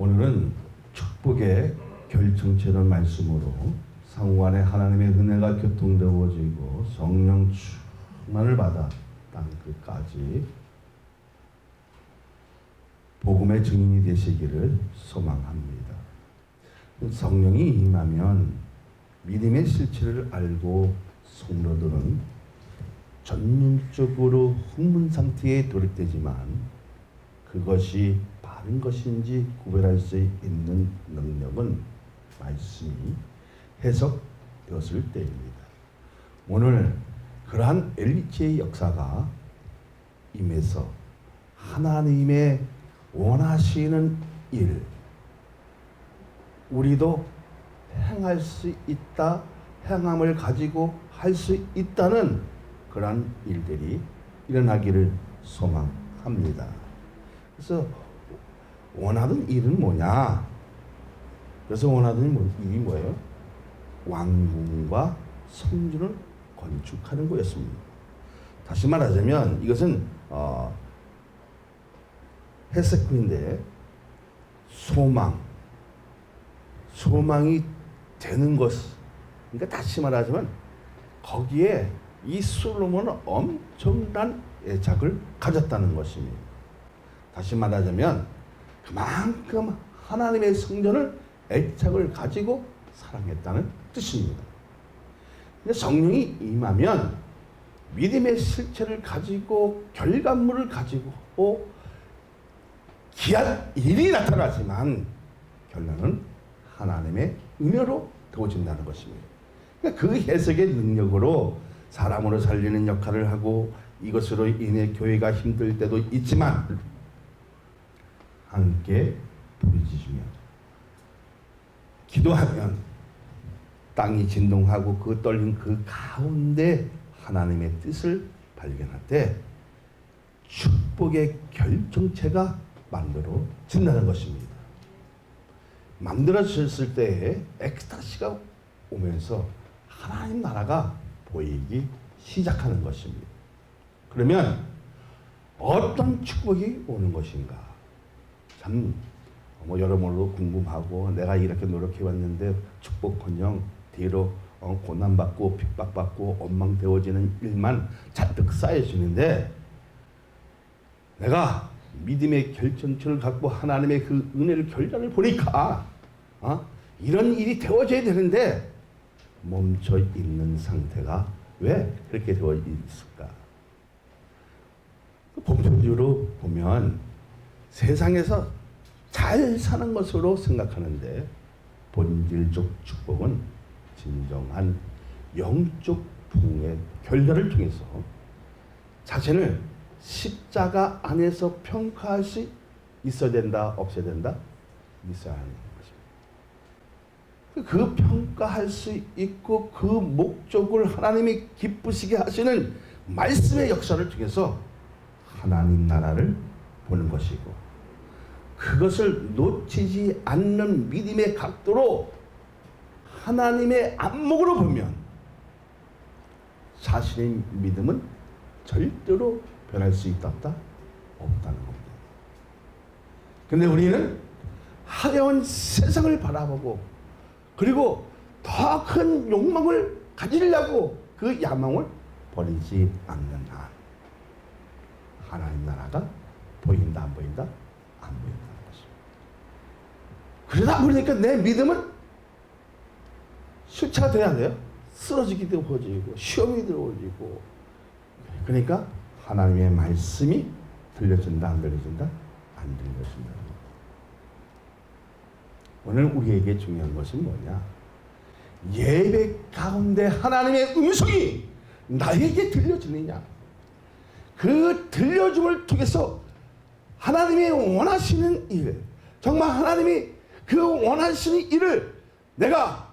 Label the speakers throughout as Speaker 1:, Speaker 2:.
Speaker 1: 오늘은 축복의 결정체는 말씀으로 상호 안에 하나님의 은혜가 교통되어지고 성령 충만을 받아 땅 끝까지 복음의 증인이 되시기를 소망합니다. 성령이 임하면 믿음의 실체를 알고 성도들은 전면적으로 흥분 상태에 돌입되지만 그것이 바른 것인지 구별할 수 있는 능력은 말씀이 해석되었을 때입니다. 오늘 그러한 엘리체의 역사가 임해서 하나님의 원하시는 일, 우리도 행할 수 있다, 행함을 가지고 할 수 있다는 그러한 일들이 일어나기를 소망합니다. 그래서 원하던 일은 뭐냐? 그래서 원하던 일이 뭐예요? 왕궁과 성전을 건축하는 거였습니다. 다시 말하자면 이것은 해석인데 소망이 되는 것. 그러니까 다시 말하자면 거기에 이 솔로몬은 엄청난 애착을 가졌다는 것입니다. 다시 말하자면 그만큼 하나님의 성전을 애착을 가지고 사랑했다는 뜻입니다. 성령이 임하면 믿음의 실체를 가지고 결과물을 가지고 귀한 일이 나타나지만 결론은 하나님의 은혜로 되어진다는 것입니다. 그러니까 그 해석의 능력으로 사람으로 살리는 역할을 하고 이것으로 인해 교회가 힘들 때도 있지만 함께 부르짖으며 기도하면 땅이 진동하고 그 떨린 그 가운데 하나님의 뜻을 발견할 때 축복의 결정체가 만들어진다는 것입니다. 만들어졌을 때에 엑스타시가 오면서 하나님 나라가 보이기 시작하는 것입니다. 그러면 어떤 축복이 오는 것인가? 참 여러모로 궁금하고 내가 이렇게 노력해왔는데 축복커녕 뒤로 고난받고 핍박받고 엉망되어지는 일만 잔뜩 쌓여지는데 내가 믿음의 결정체를 갖고 하나님의 그 은혜를 결단을 보니까 이런 일이 되어져야 되는데 멈춰 있는 상태가 왜 그렇게 되어 있을까? 본질적으로 보면 세상에서 잘 사는 것으로 생각하는데 본질적 축복은 진정한 영적 부흥의 결과를 통해서 자신을 십자가 안에서 평가할 수 있어야 된다, 없어야 된다? 있어야 하는 것입니다. 그 평가할 수 있고 그 목적을 하나님이 기쁘시게 하시는 말씀의 역사를 통해서 하나님 나라를 보는 것이고 그것을 놓치지 않는 믿음의 각도로 하나님의 안목으로 보면 자신의 믿음은 절대로 변할 수 있다 없다? 없다는 겁니다. 근데 우리는 화려한 세상을 바라보고 그리고 더 큰 욕망을 가지려고 그 야망을 버리지 않는 한 하나님 나라가 보인다 안 보인다? 안 보인다는 것입니다. 그러다 보니까 내 믿음은 실체가 돼야 돼요. 쓰러지게 되어지고 시험이 들어오고 그러니까 하나님의 말씀이 들려진다 안 들려진다? 안 들려진다. 오늘 우리에게 중요한 것은 뭐냐? 예배 가운데 하나님의 음성이 나에게 들려지느냐? 그 들려줌을 통해서 하나님이 원하시는 일, 정말 하나님이 그 원하시는 일을 내가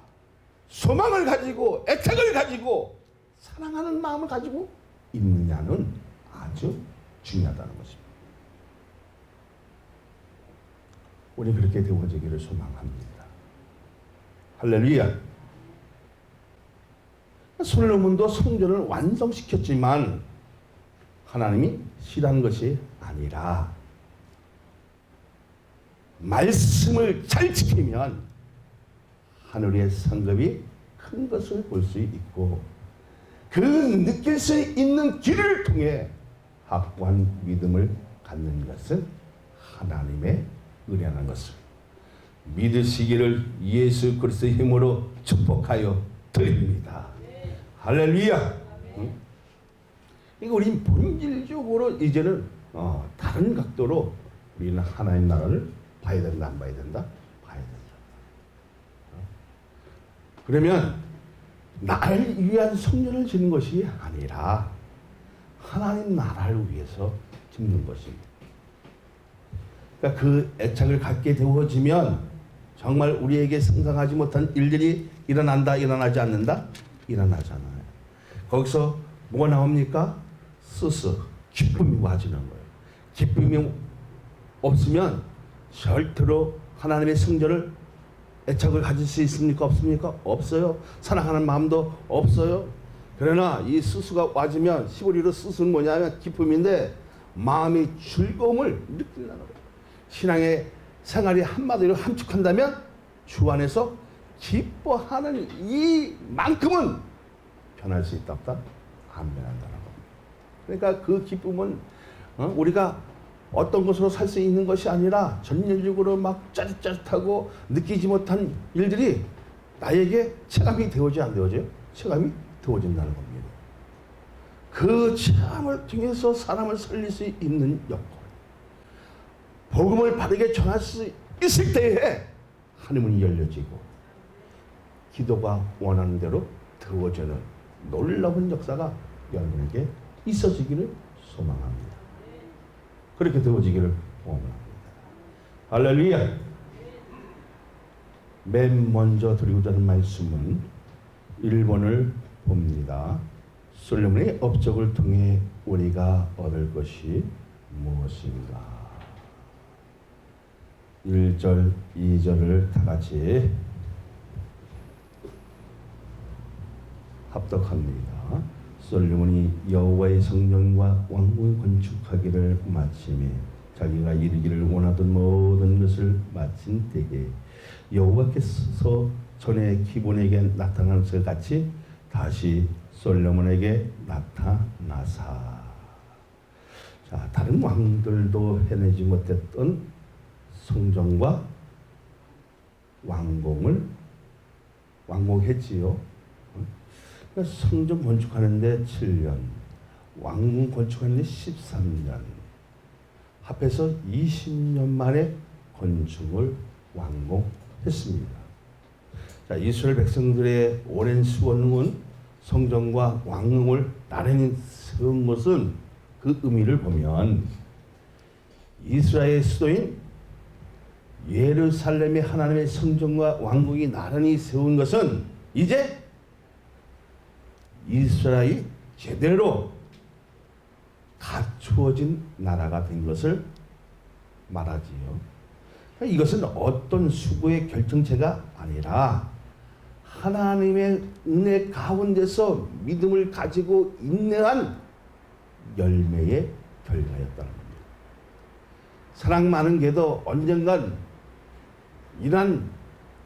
Speaker 1: 소망을 가지고 애착을 가지고 사랑하는 마음을 가지고 있느냐는 아주 중요하다는 것입니다. 우리 그렇게 되어지기를 소망합니다. 할렐루야. 솔로몬도 성전을 완성시켰지만 하나님이 싫어하는 것이 아니라 말씀을 잘 지키면 하늘의 상급이 큰 것을 볼 수 있고 그 느낄 수 있는 길을 통해 확고한 믿음을 갖는 것은 하나님의 은혜라는 것을 믿으시기를 예수 그리스도의 힘으로 축복하여 드립니다. 할렐루야. 이거 우리 본질적으로 이제는 다른 각도로 우리는 하나님 나라를 봐야 된다, 안 봐야 된다? 봐야 된다. 그러면 나를 위한 성전을 짓는 것이 아니라 하나님 나라를 위해서 짓는 것입니다. 그러니까 그 애착을 갖게 되어지면 정말 우리에게 상상하지 못한 일들이 일어난다, 일어나지 않는다? 일어나잖아요. 거기서 뭐가 나옵니까? 스스, 기쁨이 와지는 거예요. 기쁨이 없으면 절대로 하나님의 성전을 애착을 가질 수 있습니까? 없습니까? 없어요. 사랑하는 마음도 없어요. 그러나 이 수수가 와지면 히브리어로 수수는 뭐냐면 기쁨인데 마음이 즐거움을 느낀다는 거예요. 신앙의 생활이 한마디로 함축한다면 주 안에서 기뻐하는 이만큼은 변할 수 있다 없다? 안 변한다는 겁니다. 그러니까 그 기쁨은 우리가 어떤 것으로 살 수 있는 것이 아니라 전면적으로 막 짜릿짜릿하고 느끼지 못한 일들이 나에게 체감이 되어지 안 되어져요? 체감이 되어진다는 겁니다. 그 체험을 통해서 사람을 살릴 수 있는 역할, 복음을 바르게 전할 수 있을 때에 하늘문이 열려지고 기도가 원하는 대로 되어지는 놀라운 역사가 여러분에게 있어지기를 소망합니다. 그렇게 되어지기를 원합니다. 할렐루야. 맨 먼저 드리고자 하는 말씀은 1번을 봅니다. 솔로몬의 업적을 통해 우리가 얻을 것이 무엇인가? 1절, 2절을 다 같이 합독합니다. 솔로몬이 여호와의 성전과 왕궁을 건축하기를 마치매 자기가 이루기를 원하던 모든 것을 마친 때에 여호와께서 전에 기본에게 나타난 것 같이 다시 솔로몬에게 나타나사. 자, 다른 왕들도 해내지 못했던 성전과 왕궁을 완공했지요. 성전 건축하는데 7년, 왕궁 건축하는데 13년, 합해서 20년 만에 건축을 완공했습니다. 자, 이스라엘 백성들의 오랜 수원은 성전과 왕궁을 나란히 세운 것은 그 의미를 보면 이스라엘의 수도인 예루살렘의 하나님의 성전과 왕궁이 나란히 세운 것은 이제 이스라엘이 제대로 갖추어진 나라가 된 것을 말하지요. 이것은 어떤 수고의 결정체가 아니라 하나님의 은혜 가운데서 믿음을 가지고 인내한 열매의 결과였다는 겁니다. 사랑 많은 게도 언젠간 이러한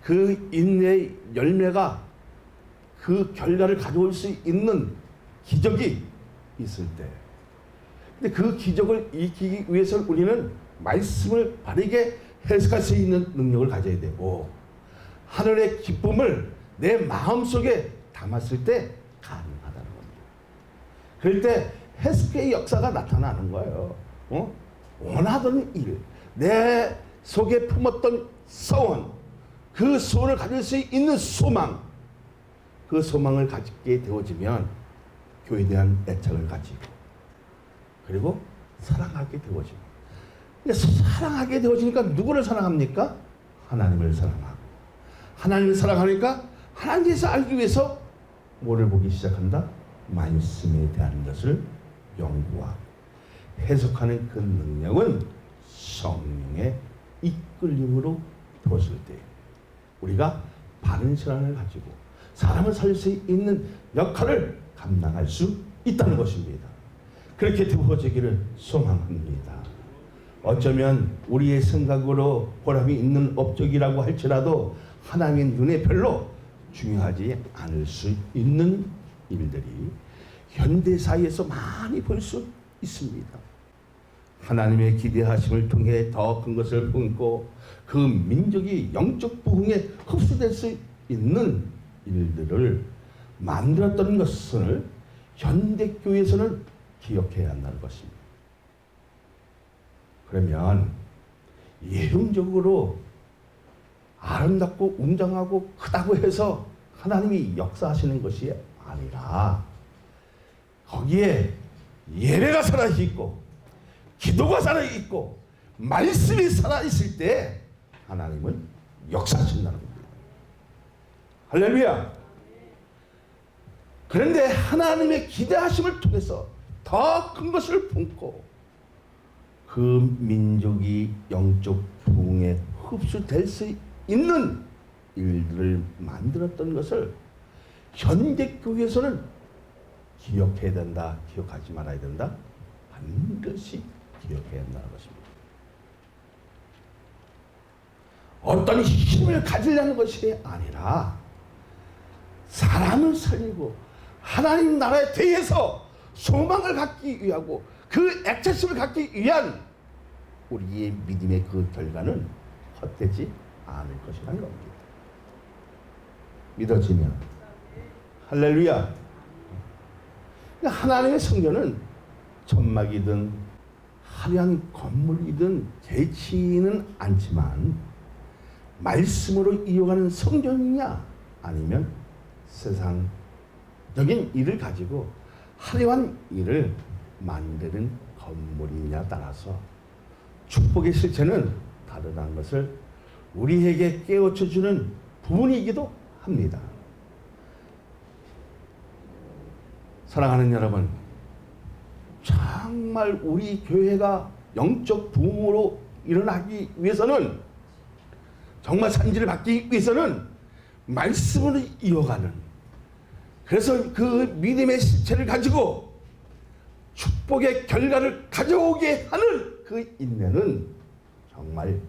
Speaker 1: 그 인내의 열매가 그 결과를 가져올 수 있는 기적이 있을 때, 근데 그 기적을 익히기 위해서 우리는 말씀을 바르게 해석할 수 있는 능력을 가져야 되고 하늘의 기쁨을 내 마음속에 담았을 때 가능하다는 겁니다. 그럴 때 해석의 역사가 나타나는 거예요. 원하던 일, 내 속에 품었던 소원, 그 소원을 가질 수 있는 소망, 그 소망을 가지게 되어지면 교회에 대한 애착을 가지고 그리고 사랑하게 되어지고, 사랑하게 되어지니까 누구를 사랑합니까? 하나님을 사랑하고, 하나님을 사랑하니까 하나님께서 알기 위해서 뭐를 보기 시작한다? 말씀에 대한 것을 연구하고 해석하는 그 능력은 성령의 이끌림으로 되었을 때 우리가 바른 시간을 가지고 사람을 살릴 수 있는 역할을 감당할 수 있다는 것입니다. 그렇게 되어지기를 소망합니다. 어쩌면 우리의 생각으로 보람이 있는 업적이라고 할지라도 하나님의 눈에 별로 중요하지 않을 수 있는 일들이 현대사회에서 많이 볼 수 있습니다. 하나님의 기대하심을 통해 더 큰 것을 품고 그 민족이 영적 부흥에 흡수될 수 있는 일들을 만들었던 것을 현대교회에서는 기억해야 한다는 것입니다. 그러면 예형적으로 아름답고 웅장하고 크다고 해서 하나님이 역사하시는 것이 아니라 거기에 예배가 살아있고 기도가 살아있고 말씀이 살아있을 때 하나님은 역사하신다는 겁니다. 할렐루야. 그런데 하나님의 기대하심을 통해서 더 큰 것을 품고 그 민족이 영적 부흥에 흡수될 수 있는 일들을 만들었던 것을 현대교회에서는 기억해야 된다, 기억하지 말아야 된다, 반드시 기억해야 한다는 것입니다. 어떤 힘을 가지려는 것이 아니라 사람을 살리고 하나님 나라에 대해서 소망을 갖기 위하고 그 액체심을 갖기 위한 우리의 믿음의 그 결과는 헛되지 않을 것이라는 겁니다. 믿어지면 할렐루야. 하나님의 성전은 천막이든 화려한 건물이든 개치는 않지만 말씀으로 이어가는 성전이냐 아니면 세상적인 일을 가지고 화려한 일을 만드는 건물이냐 따라서 축복의 실체는 다르다는 것을 우리에게 깨우쳐주는 부분이기도 합니다. 사랑하는 여러분, 정말 우리 교회가 영적 부흥으로 일어나기 위해서는, 정말 산지를 받기 위해서는 말씀으로 이어가는, 그래서 그 믿음의 실체를 가지고 축복의 결과를 가져오게 하는 그 인내는 정말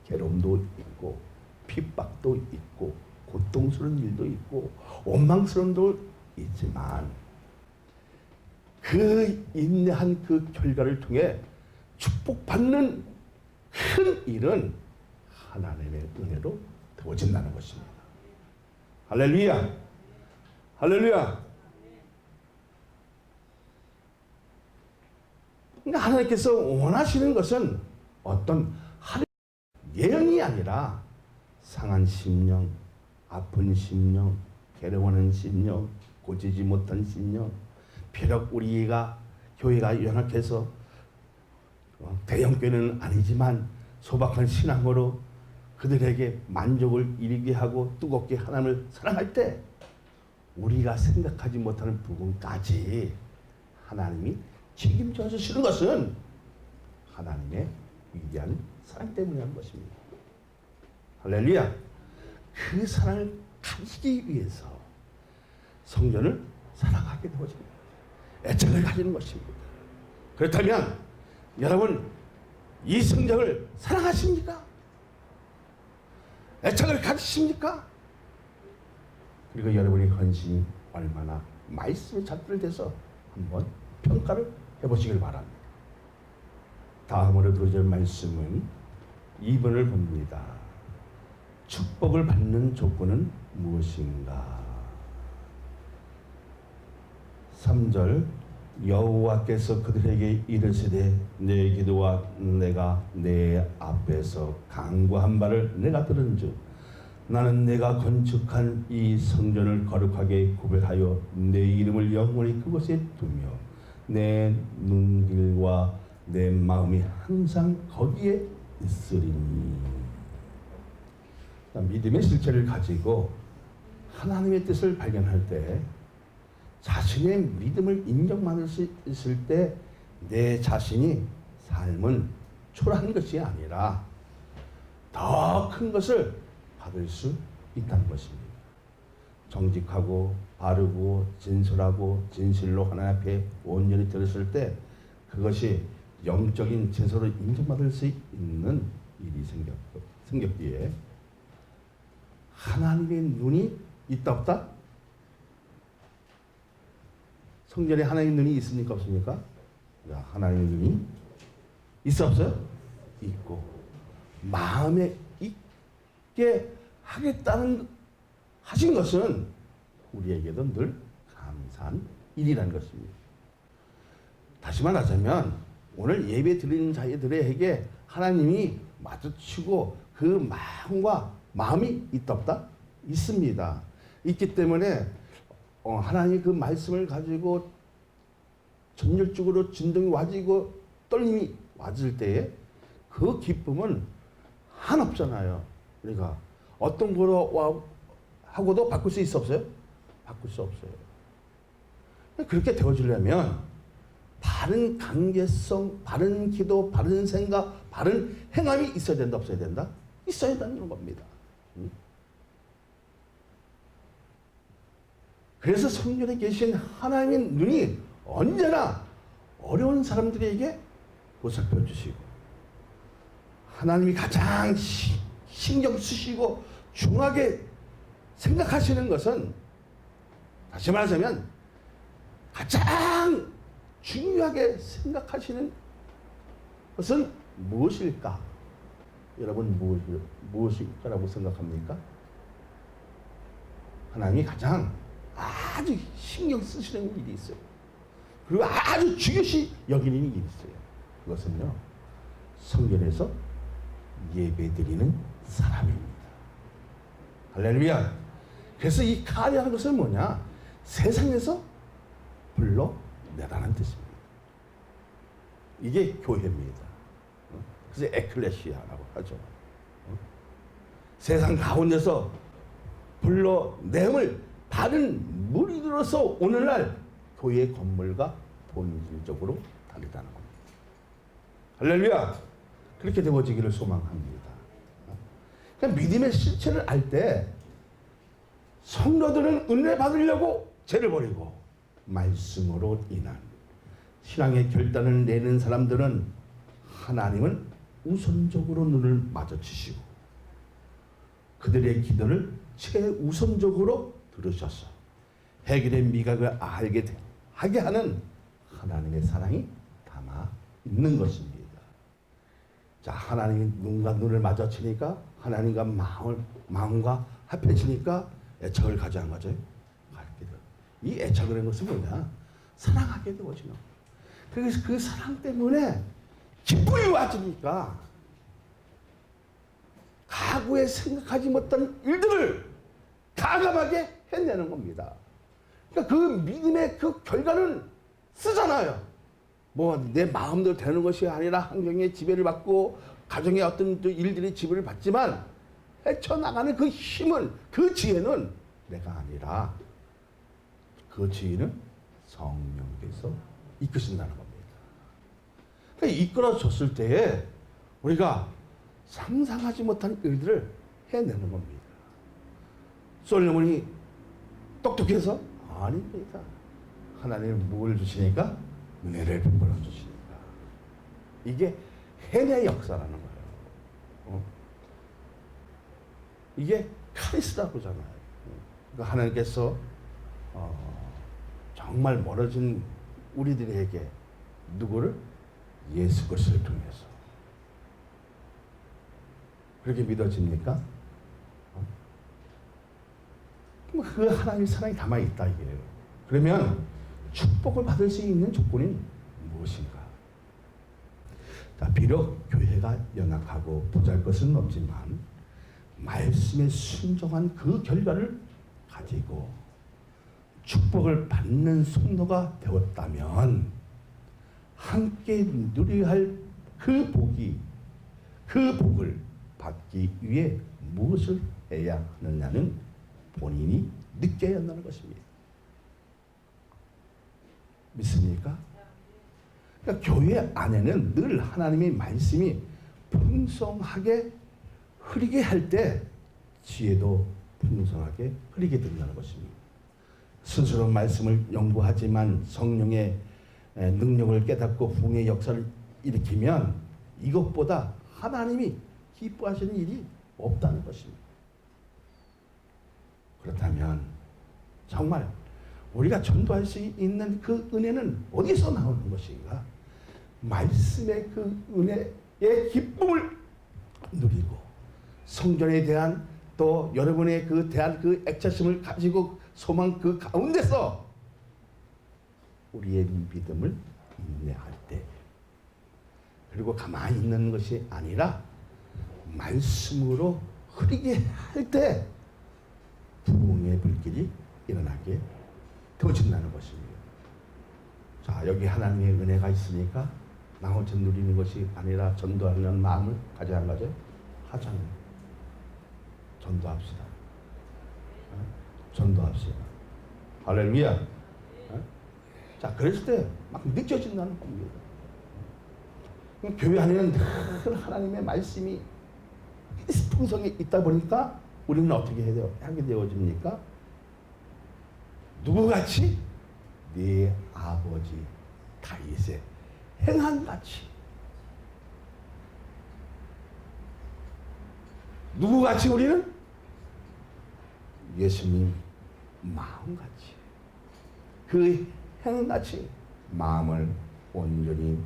Speaker 1: 괴로움도 있고 핍박도 있고 고통스러운 일도 있고 원망스러움도 있지만 그 인내한 그 결과를 통해 축복받는 큰 일은 하나님의 은혜로 되어진다는 것입니다. 할렐루야! 할렐루야! 그러니까 하나님께서 원하시는 것은 어떤 예언이 아니라 상한 심령, 아픈 심령, 괴로워하는 심령, 고치지 못한 심령, 비록 우리가 교회가 연합해서 대형교회는 아니지만 소박한 신앙으로 그들에게 만족을 이루게 하고 뜨겁게 하나님을 사랑할 때 우리가 생각하지 못하는 부분까지 하나님이 책임져 주시는 것은 하나님의 위대한 사랑 때문에 한 것입니다. 할렐루야! 그 사랑을 가지기 위해서 성전을 사랑하게 되어집니다. 애착을 가지는 것입니다. 그렇다면 여러분, 이 성전을 사랑하십니까? 애착을 가지십니까? 그리고 여러분의 헌신이 얼마나 말씀에 잡들돼서 한번 평가를 해보시길 바랍니다. 다음으로 들어줄 말씀은 2번을 봅니다. 축복을 받는 조건은 무엇인가? 3절, 여호와께서 그들에게 이르시되 내 기도와 내가 내 앞에서 간구한 바를 내가 들은즉 나는 내가 건축한 이 성전을 거룩하게 구별하여 내 이름을 영원히 그곳에 두며 내 눈길과 내 마음이 항상 거기에 있으리니. 믿음의 실체를 가지고 하나님의 뜻을 발견할 때, 자신의 믿음을 인정받을 수 있을 때 내 자신이 삶은 초라한 것이 아니라 더 큰 것을 받을 수 있다는 것입니다. 정직하고 바르고 진솔하고 진실로 하나님 앞에 온전히 들었을 때 그것이 영적인 제사로 인정받을 수 있는 일이 생겼기에 하나님의 눈이 있다 없다? 성전에 하나님의 눈이 있습니까 없습니까? 하나님의 눈이 있어 없어요? 있고 마음에 있게 하겠다는 하신 것은 우리에게도 늘 감사한 일이라는 것입니다. 다시 말하자면 오늘 예배 드리는 자들에게 하나님이 마주치고 그 마음이 있다 없다? 있습니다. 있기 때문에 하나님이 그 말씀을 가지고 전율적으로 진동이 와지고 떨림이 와질 때에 그 기쁨은 한없잖아요. 그러니까 어떤 거로 하고도 바꿀 수 있어 없어요? 바꿀 수 없어요. 그렇게 되어지려면 바른 관계성, 바른 기도, 바른 생각, 바른 행함이 있어야 된다 없어야 된다? 있어야 된다는 겁니다. 그래서 성전에 계신 하나님의 눈이 언제나 어려운 사람들에게 보살펴 주시고 하나님이 가장 신경 쓰시고 중하게 생각하시는 것은 다시 말하자면 가장 중요하게 생각하시는 것은 무엇일까? 여러분 무엇일까라고 생각합니까? 하나님이 가장 아주 신경 쓰시는 일이 있어요. 그리고 아주 중요시 여기는 일이 있어요. 그것은요, 성전에서 예배드리는 사람입니다. 할렐루야. 그래서 이 카리라는 것은 뭐냐? 세상에서 불러내라는 뜻입니다. 이게 교회입니다. 그래서 에클레시아라고 하죠. 세상 가운데서 불러냄을 받은 무리들로서 오늘날 교회 건물과 본질적으로 다르다는 겁니다. 할렐루야. 그렇게 되어지기를 소망합니다. 그러니까 믿음의 실체를 알 때 성도들은 은혜 받으려고 죄를 버리고 말씀으로 인한 신앙의 결단을 내는 사람들은 하나님은 우선적으로 눈을 마주치시고 그들의 기도를 최우선적으로 들으셔서 해결의 미각을 하게 하는 하나님의 사랑이 담아 있는 것입니다. 자, 하나님이 눈과 눈을 마주치니까 하나님과 마음과 합해지니까 애착을 가져간 거죠. 이 애착을 한 것은 뭐냐? 사랑하게 되어지는. 그래서 그 사랑 때문에 기쁨이 와지니까 과거에 생각하지 못한 일들을 가감하게 해내는 겁니다. 그러니까 그 믿음의 그 결과는 쓰잖아요. 뭐 내 마음대로 되는 것이 아니라 환경의 지배를 받고 가정의 어떤 일들이 지배를 받지만 헤쳐나가는 그 힘은, 그 지혜는 내가 아니라 그 지혜는 성령께서 이끄신다는 겁니다. 그러니까 이끌어줬을 때에 우리가 상상하지 못한 일들을 해내는 겁니다. 솔로몬이 똑똑해서? 아닙니다. 하나님은 뭘 주시니까? 은혜를 베풀어 주시니까. 이게 해내 역사라는 거예요. 이게 카리스라고 하잖아요. 그러니까 하나님께서 정말 멀어진 우리들에게 누구를? 예수 그리스도를 통해서. 그렇게 믿어집니까? 그 하나님의 사랑이 담아있다 이게요. 그러면 축복을 받을 수 있는 조건이 무엇인가? 자, 비록 교회가 연약하고 보잘것은 없지만 말씀에 순종한 그 결과를 가지고 축복을 받는 성도가 되었다면 함께 누려야 할 그 복을 받기 위해 무엇을 해야 하느냐는 본인이 느껴야 한다는 것입니다. 믿습니까? 그러니까 교회 안에는 늘 하나님의 말씀이 풍성하게 흐르게 할 때 지혜도 풍성하게 흐르게 된다는 것입니다. 스스로 말씀을 연구하지만 성령의 능력을 깨닫고 부흥의 역사를 일으키면 이것보다 하나님이 기뻐하시는 일이 없다는 것입니다. 그렇다면 정말 우리가 전도할 수 있는 그 은혜는 어디서 나오는 것인가? 말씀의 그 은혜의 기쁨을 누리고 성전에 대한 또 여러분의 그 대한 그 애처심을 가지고 소망 그 가운데서 우리의 믿음을 인내할 때, 그리고 가만히 있는 것이 아니라 말씀으로 흐리게 할 때 부흥의 불길이 일어나게 되어진다는 것입니다. 자, 여기 하나님의 은혜가 있으니까 나 혼자 누리는 것이 아니라 전도하는 마음을 가져야 한 거죠. 하잖아요. 전도합시다. 전도합시다. 할렐루야. 자, 그랬을 때 막 느껴진다는 겁니다. 교회 안에는 늘 하나님의 말씀이 풍성히 있다 보니까 우리는 어떻게 하게 되어집니까? 누구같이? 네 아버지 다윗의 행함같이. 누구같이 우리는? 예수님 마음같이. 그 행함같이 마음을 온전히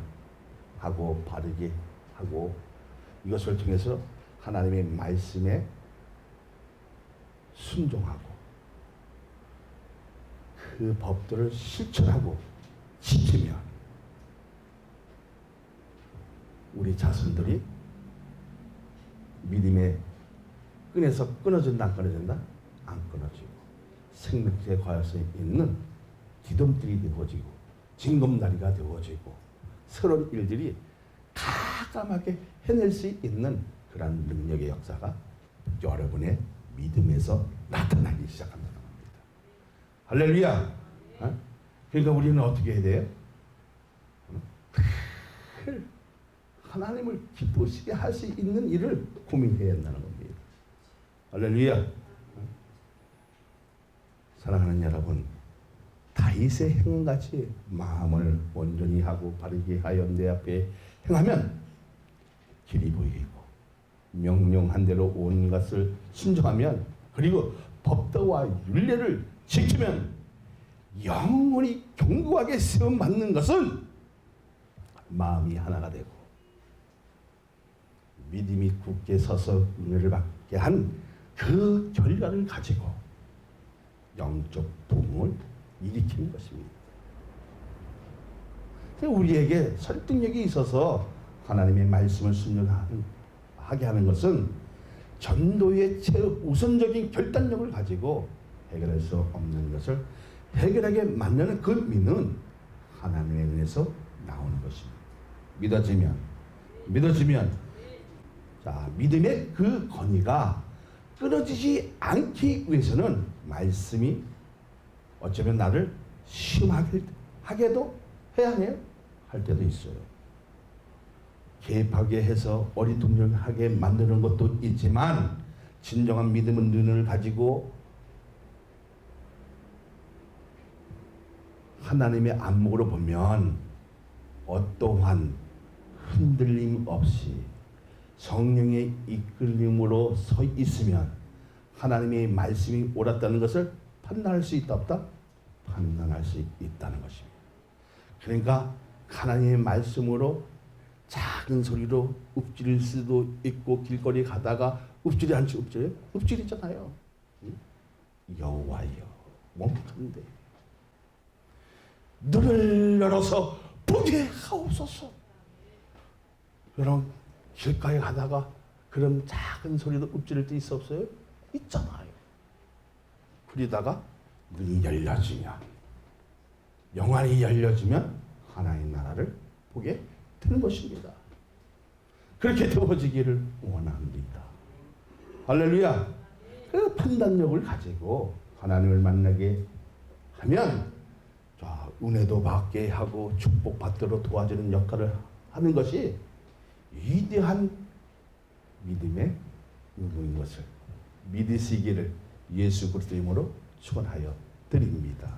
Speaker 1: 하고 바르게 하고, 이것을 통해서 하나님의 말씀에 순종하고 그 법들을 실천하고 지키면 우리 자손들이 믿음의 끈에서 끊어진다 안 끊어진다? 안 끊어지고 생명체에 거할 수 있는 기둥들이 되어지고 징검다리가 되어지고 새로운 일들이 가감하게 해낼 수 있는 그런 능력의 역사가 여러분의 믿음에서 나타나기 시작한다는 겁니다. 할렐루야. 그러니까 우리는 어떻게 해야 돼요? 하나님을 기쁘시게 할 수 있는 일을 고민해야 한다는 겁니다. 할렐루야. 사랑하는 여러분, 다윗의 행함같이 마음을 온전히 하고 바르게 하여 내 앞에 행하면 길이 보이고, 명령한 대로 온 것을 순종하면, 그리고 법도와 율례를 지키면 영원히 견고하게 세움받는 것은 마음이 하나가 되고 믿음이 굳게 서서 은혜를 받게 한 그 결과를 가지고 영적 부흥을 일으키는 것입니다. 우리에게 설득력이 있어서 하나님의 말씀을 순종하게 하는 것은 전도의 최우선적인 결단력을 가지고 해결할 수 없는 것을 해결하게 만드는 그 믿음은 하나님의 은혜에서 나오는 것입니다. 믿어지면 자, 믿음의 그 건의가 끊어지지 않기 위해서는 말씀이 어쩌면 나를 시험하게도 해야 해요. 할 때도 있어요. 개입하게 해서 어리둥절하게 만드는 것도 있지만, 진정한 믿음은 눈을 가지고 하나님의 안목으로 보면 어떠한 흔들림 없이 성령의 이끌림으로 서 있으면 하나님의 말씀이 옳았다는 것을 판단할 수 있다 없다? 판단할 수 있다는 것입니다. 그러니까 하나님의 말씀으로 작은 소리로 읊조릴 수도 있고, 길거리 가다가 읊조리 않지 읊조려요? 읊조리잖아요. 여호와여 원컨대 눈을 열어서 보게 하옵소서. 여러분 길가에 가다가 그런 작은 소리도 읊조릴 때 있어 없어요? 있잖아요. 그러다가 눈이 열려지면, 영안이 열려지면 하나님의 나라를 보게 되는 것입니다. 그렇게 되어지기를 원합니다. 할렐루야. 그 판단력을 가지고 하나님을 만나게 하면 자, 은혜도 받게 하고 축복받도록 도와주는 역할을 하는 것이 위대한 믿음의 의무인 것을 믿으시기를 예수 그리스도 이름으로 축원하여 드립니다.